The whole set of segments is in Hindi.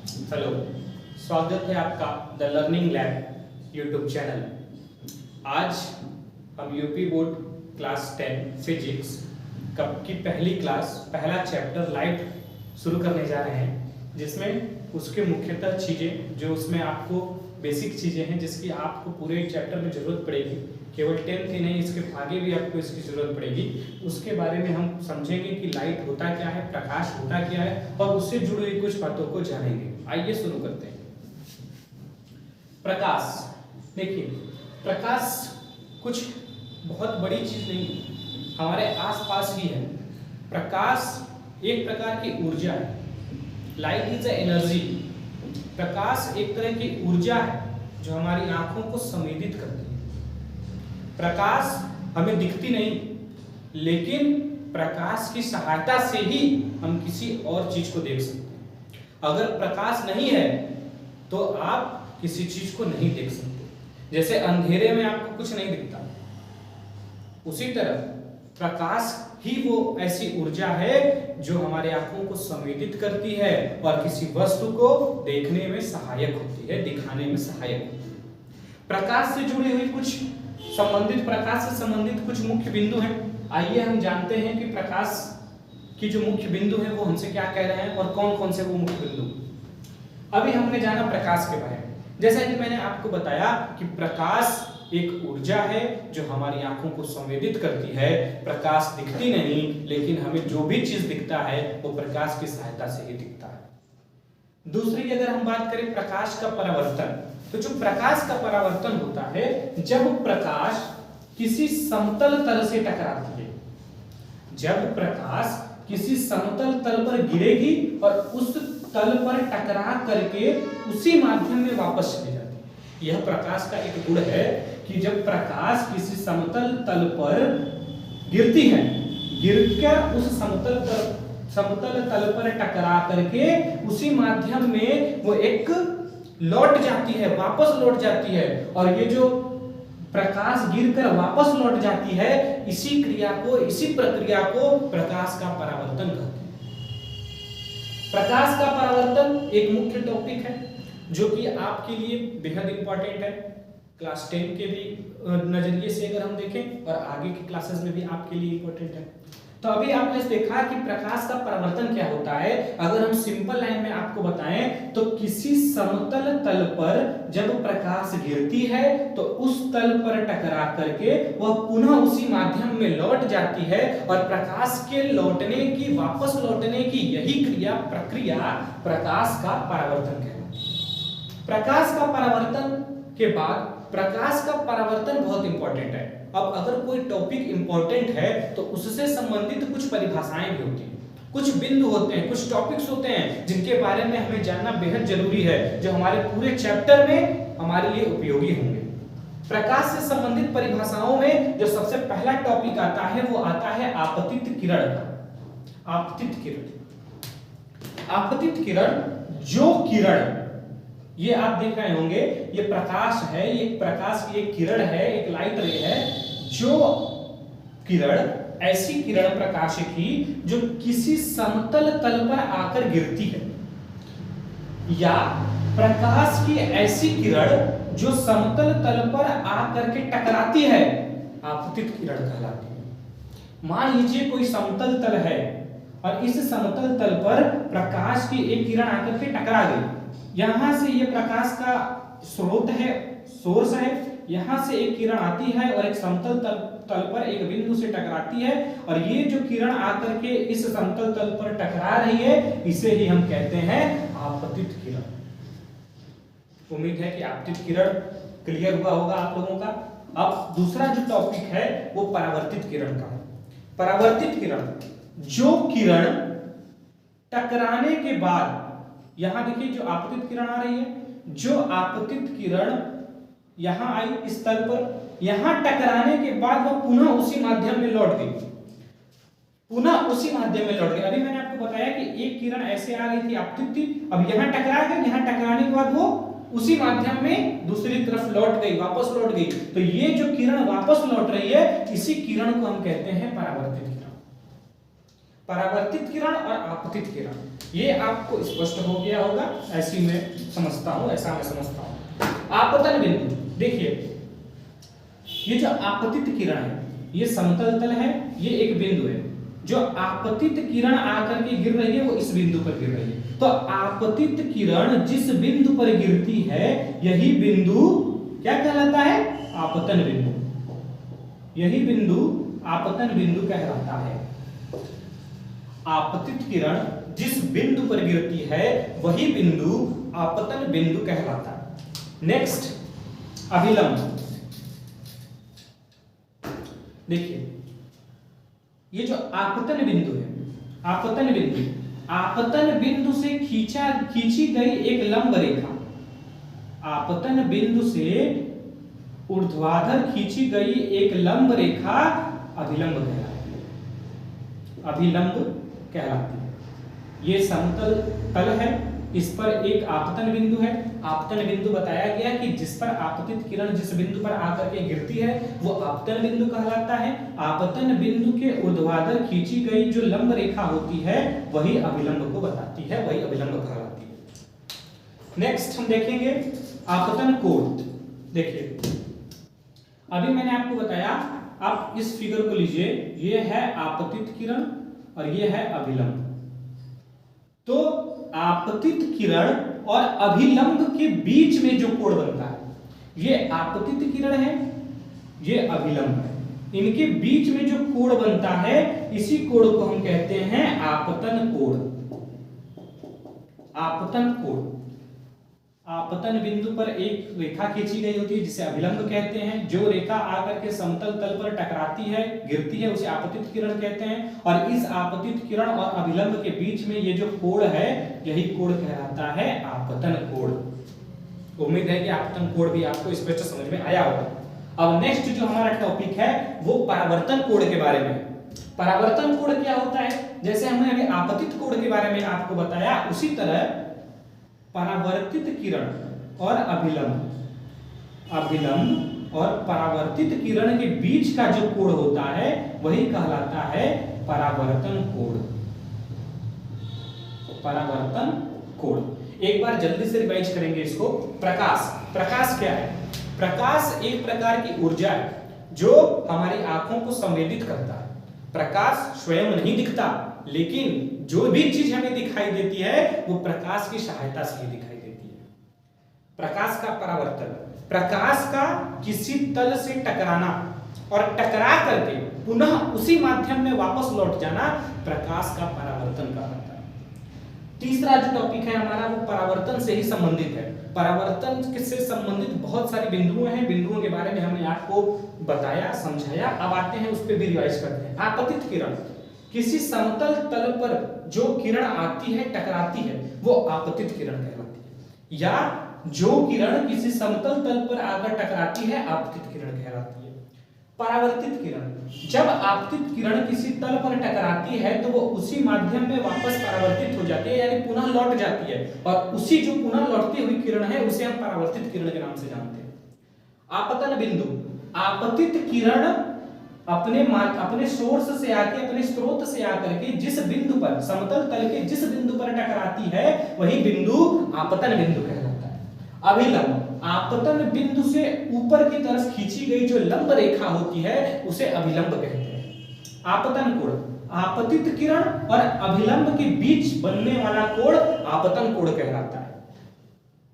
हेलो, स्वागत है आपका the learning lab YouTube channel. आज हम यूपी बोर्ड क्लास 10 फिजिक्स की पहली क्लास पहला चैप्टर लाइट शुरू करने जा रहे हैं, जिसमें उसके मुख्यतः चीज़ें जो उसमें आपको बेसिक चीज़ें हैं जिसकी आपको पूरे चैप्टर में ज़रूरत पड़ेगी, केवल 10th ही नहीं इसके आगे भी आपको इसकी ज़रूरत पड़ेगी। उसके बारे में हम समझेंगे कि लाइट होता क्या है, प्रकाश होता क्या है और उससे जुड़ी हुई कुछ बातों को जानेंगे। आइए शुरू करते हैं। प्रकाश, देखिए प्रकाश कुछ बहुत बड़ी चीज़ नहीं, हमारे आसपास ही है। प्रकाश एक प्रकार की ऊर्जा है। Light is energy. प्रकाश एक तरह की ऊर्जा है जो हमारी आंखों को संवेदित करती है। प्रकाश हमें दिखती नहीं, लेकिन प्रकाश की सहायता से ही हम किसी और चीज को देख सकते हैं। अगर प्रकाश नहीं है तो आप किसी चीज को नहीं देख सकते। जैसे अंधेरे में आपको कुछ नहीं दिखता, उसी तरह प्रकाश ही वो ऐसी ऊर्जा है जो हमारे आंखों को संवेदित करती है और किसी वस्तु को देखने में सहायक होती है, दिखाने में सहायक होती है। प्रकाश से जुड़ी हुई प्रकाश से संबंधित कुछ मुख्य बिंदु हैं। आइए हम जानते हैं कि प्रकाश की जो मुख्य बिंदु है वो हमसे क्या कह रहे हैं और कौन कौन से वो मुख्य बिंदु। अभी हमने जाना प्रकाश के बारे में। जैसा कि मैंने आपको बताया कि प्रकाश एक ऊर्जा है जो हमारी आंखों को संवेदित करती है। प्रकाश दिखती नहीं, लेकिन हमें जो भी चीज दिखता है वो प्रकाश की सहायता से ही दिखता है। दूसरी अगर हम बात करें प्रकाश का परावर्तन, तो जो प्रकाश का परावर्तन होता है जब प्रकाश किसी समतल तल से टकराती है। जब प्रकाश किसी समतल तल पर गिरेगी और उस तल पर टकरा करके उसी माध्यम में वापस चली जाती है। यह प्रकाश का एक गुण है कि जब प्रकाश किसी समतल तल पर गिरती है, गिरकर उस समतल तल पर टकरा करके उसी माध्यम में वो एक लौट जाती है, वापस लौट जाती है। और ये जो प्रकाश गिरकर वापस लौट जाती है, इसी प्रक्रिया को प्रकाश का परावर्तन कहते हैं। प्रकाश का परावर्तन एक मुख्य टॉपिक है जो कि आपके लिए बेहद इंपॉर्टेंट है। क्लास 10 के भी नजरिए से अगर हम देखें और आगे की क्लासेस में भी आपके लिए इंपॉर्टेंट है। तो अभी आपने देखा कि प्रकाश का परावर्तन क्या होता है। अगर हम सिंपल लाइन में आपको बताएं तो किसी समतल तल पर जब प्रकाश गिरती है तो उस तल पर टकरा करके वह पुनः उसी माध्यम में लौट जाती है और प्रकाश के वापस लौटने की यही प्रक्रिया प्रकाश का परावर्तन कहलाती है। प्रकाश का परावर्तन के बाद प्रकाश का परावर्तन बहुत इंपॉर्टेंट है। अब अगर कोई टॉपिक इंपॉर्टेंट है तो उससे संबंधित कुछ परिभाषाएं भी होती हैं, कुछ बिंदु होते हैं, कुछ टॉपिक्स होते हैं जिनके बारे में हमें जानना बेहद जरूरी है, जो हमारे पूरे चैप्टर में हमारे लिए उपयोगी होंगे। प्रकाश से संबंधित परिभाषाओं में जो सबसे पहला टॉपिक आता है वो आता है आपतित किरण का। आपतित किरण, जो किरण ये आप देख रहे होंगे, ये प्रकाश है, ये प्रकाश की एक किरण है, एक लाइट रे है। जो किरण, ऐसी किरण प्रकाश की जो किसी समतल तल पर आकर गिरती है, या प्रकाश की ऐसी किरण जो समतल तल पर आकर के टकराती है, आपतित किरण कहलाती है। मान लीजिए कोई समतल तल है और इस समतल तल पर प्रकाश की एक किरण आकर के टकरा गई। यहां से ये प्रकाश का स्रोत है, सोर्स है, यहां से एक किरण आती है और एक समतल तल पर एक बिंदु से टकराती है और ये जो किरण आकर के इस समतल तल पर टकरा रही है, इसे ही हम कहते हैं आपतित किरण। उम्मीद है कि आपतित किरण क्लियर हुआ होगा आप लोगों का। अब दूसरा जो टॉपिक है वो परावर्तित किरण का है। परावर्तित किरण, जो किरण टकराने के बाद, यहां देखिए जो आपतित किरण आ रही है, जो आपतित किरण यहां आई इस तल पर, यहां टकराने के बाद वह पुनः उसी माध्यम में लौट गई, अभी मैंने आपको बताया कि एक किरण ऐसे आ रही थी, आपतित थी, अब यहां टकरा गई, यहां टकराने के बाद वो उसी माध्यम में दूसरी तरफ लौट गई, वापस लौट गई। तो ये जो किरण वापस लौट रही है, इसी किरण को हम कहते हैं परावर्तित किरण। परावर्तित किरण और आपतित किरण, ये आपको स्पष्ट हो गया होगा, ऐसी मैं समझता हूं, ऐसा मैं समझता हूं। आपतन बिंदु, देखिए ये जो आपतित किरण है ये समतल तल है, ये एक बिंदु है, जो आपतित किरण आकर के गिर रही है वो इस बिंदु पर गिर रही है। तो आपतित किरण जिस बिंदु पर गिरती है यही बिंदु क्या कहलाता है? आपतन बिंदु। यही बिंदु आपतन बिंदु कहलाता है। आपतित किरण जिस बिंदु पर गिरती है वही बिंदु आपतन बिंदु कहलाता है। नेक्स्ट, अभिलंब। देखिए ये जो आपतन बिंदु है, आपतन बिंदु से खींची गई एक लंब रेखा, आपतन बिंदु से ऊर्ध्वाधर खींची गई एक लंब रेखा अभिलंब कहलाती है। अभिलंब कहलाती है। ये समतल तल है, इस पर एक आपतन बिंदु है। आपतन बिंदु बताया गया कि जिस पर आपतित किरण जिस बिंदु पर आकर के गिरती है वो आपतन बिंदु कहलाता है। आपतन बिंदु के ऊर्ध्वाधर खींची गई जो लंब रेखा होती है वही अभिलंब को बताती है, वही अभिलंब कहलाती है। नेक्स्ट हम देखेंगे आपतन कोण। देखिए अभी मैंने आपको बताया, आप इस फिगर को लीजिए, ये है आपतित किरण और ये है अभिलंब। तो आपतित किरण और अभिलंब के बीच में जो कोण बनता है, ये आपतित किरण है, ये अभिलंब है। इनके बीच में जो कोण बनता है इसी कोण को हम कहते हैं आपतन कोण। आपतन कोण, आपतन बिंदु पर एक रेखा खींची गई होती है जिसे अभिलंब कहते हैं। जो रेखा आकर के समतल तल पर टकराती है, गिरती है, उसे आपतित किरण कहते हैं। और इस आपतित किरण और अभिलंब के बीच में ये जो कोण है यही कोण कहलाता है आपतन कोण। उम्मीद है कि आपतन कोण भी आपको स्पष्ट समझ में आया होगा। अब नेक्स्ट जो हमारा टॉपिक है वो परावर्तन कोण के बारे में है। परावर्तन कोण क्या होता है? जैसे हमने अभी आपतित कोण के बारे में आपको बताया, उसी तरह परावर्तित किरण और अभिलंब और परावर्तित किरण के बीच का जो कोण होता है वही कहलाता है परावर्तन कोण। परावर्तन कोण एक बार जल्दी से रिवाइज करेंगे इसको। प्रकाश क्या है? प्रकाश एक प्रकार की ऊर्जा है जो हमारी आंखों को संवेदित करता है। प्रकाश स्वयं नहीं दिखता, लेकिन जो भी चीज हमें दिखाई देती है वो प्रकाश की सहायता से ही दिखाई देती है। प्रकाश का परावर्तन, प्रकाश का किसी तल से टकराना और टकरा करके पुनः उसी माध्यम में वापस लौट जाना प्रकाश का परावर्तन कहलाता है। तीसरा जो टॉपिक है हमारा वो परावर्तन से ही संबंधित है। परावर्तन से संबंधित बहुत सारे बिंदुओं हैं, बिंदुओं के बारे में हमने आपको बताया, समझाया। अब आते हैं उस पर भी रिवाइज करते हैं। आपतित किरण, किसी समतल तल पर जो किरण आती है, टकराती है, वो आपतित किरण कहलाती है। या जो किरण किसी समतल तल पर आकर टकराती है, आपतित किरण कहलाती है। परावर्तित किरण, जब आपतित किरण किसी तल पर टकराती है तो वो उसी माध्यम में वापस परावर्तित हो जाती है, यानी पुनः लौट जाती है, और उसी जो पुनः लौटती हुई किरण है उसे हम परावर्तित किरण के नाम से जानते हैं। आपतन बिंदु, आपतित किरण अपने सोर्स से आके, अपने स्रोत से आकर के जिस बिंदु पर, समतल तल के जिस बिंदु पर टकराती है वही बिंदु आपतन बिंदु कहलाता है। अभिलंब, आपतन बिंदु से ऊपर की तरफ खींची गई जो लंब रेखा होती है उसे अभिलंब कहते हैं। आपतन कोण, आपतित किरण और अभिलंब के बीच बनने वाला कोण आपतन कोण कहलाता है।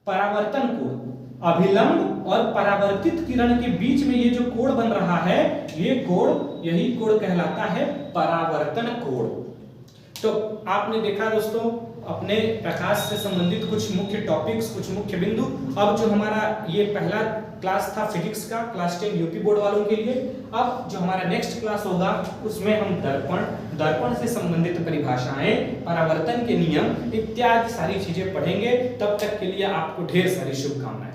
परावर्तन कोण, अभिलंब और परावर्तित किरण के बीच में ये जो कोण बन रहा है ये कोण, यही कोण कहलाता है परावर्तन कोण। तो आपने देखा दोस्तों अपने प्रकाश से संबंधित कुछ मुख्य टॉपिक्स, कुछ मुख्य बिंदु। अब जो हमारा ये पहला क्लास था फिजिक्स का, क्लास 10 यूपी बोर्ड वालों के लिए, अब जो हमारा नेक्स्ट क्लास होगा उसमें हम दर्पण से संबंधित परिभाषाएं, परावर्तन के नियम इत्यादि सारी चीजें पढ़ेंगे। तब तक के लिए आपको ढेर सारी शुभकामनाएं।